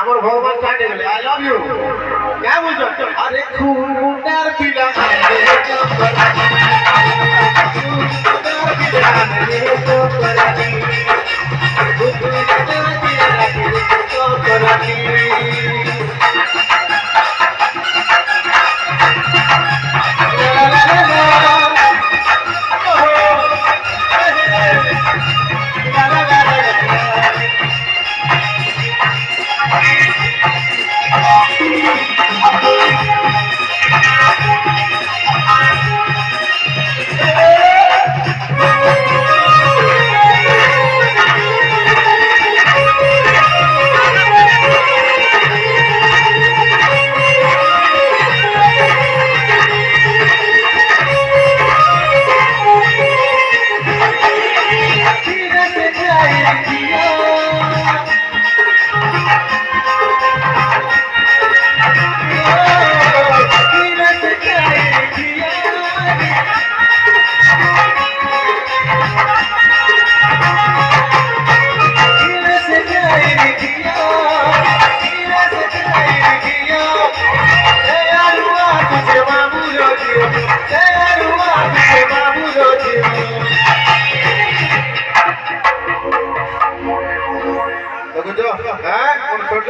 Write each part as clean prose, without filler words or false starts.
আমার ভগবান স্টার্ট হয়ে গেল আই লাভ ইউ क्या বুঝছো আরে খুনার পিলা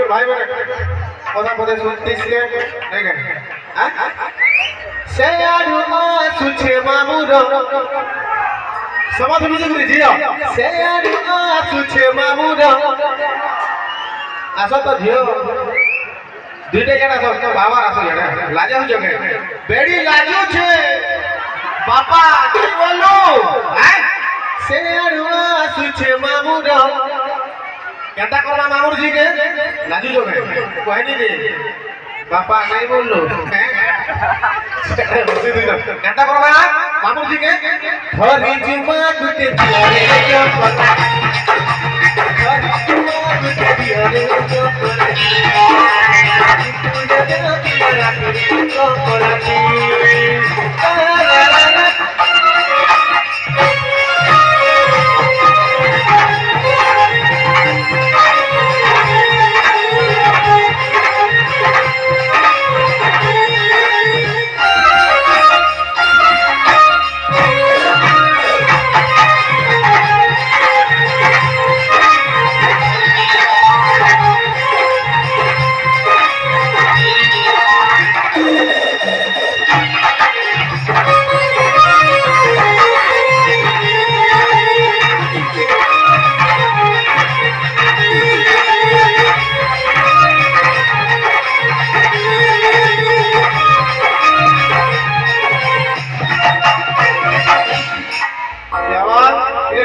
भाई बने কথা কথা শুনতেছিলে দেখেন হ্যাঁ সে আরু আসুছে মামুর সমাজ বুঝে করে জিও সে আরু আসুছে মামুর আসো তো জিও দুইটা কেনা সব তো বাবা আসো এডা লাজা হচ্ছে কে বেড়ি লাজু છે বাবা কি বলো হ্যাঁ সে আরু আসুছে মামুর কেটা করবা মামুর জি কে লাজু जो है कहनी रे बापा नहीं बोल लो केटा करबा मामूर जी के धरी जुमा गुटे दियारे जो पता धरी जुमा गुटे दियारे जो पता तुझे देना तेरा तो पराती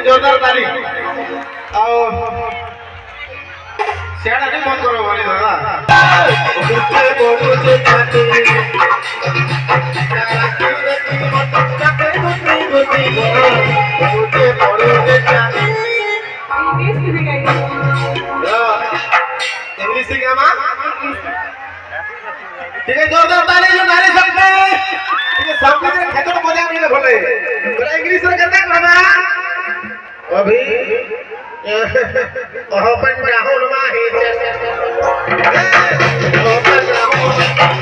जोरदार ताली आओ सेड़ा नहीं बंद करो वाली दादा उठे बोलो जे काटे उठे बोलो जे काटे इंग्लिश सीखा मां ठीक है जोरदार ताली जो नारे सकते ठीक है सब कुछ खेतों में मजा नहीं भले मेरा इंग्लिश में करना करना अभी ओपन राहुल माही ओपन राहुल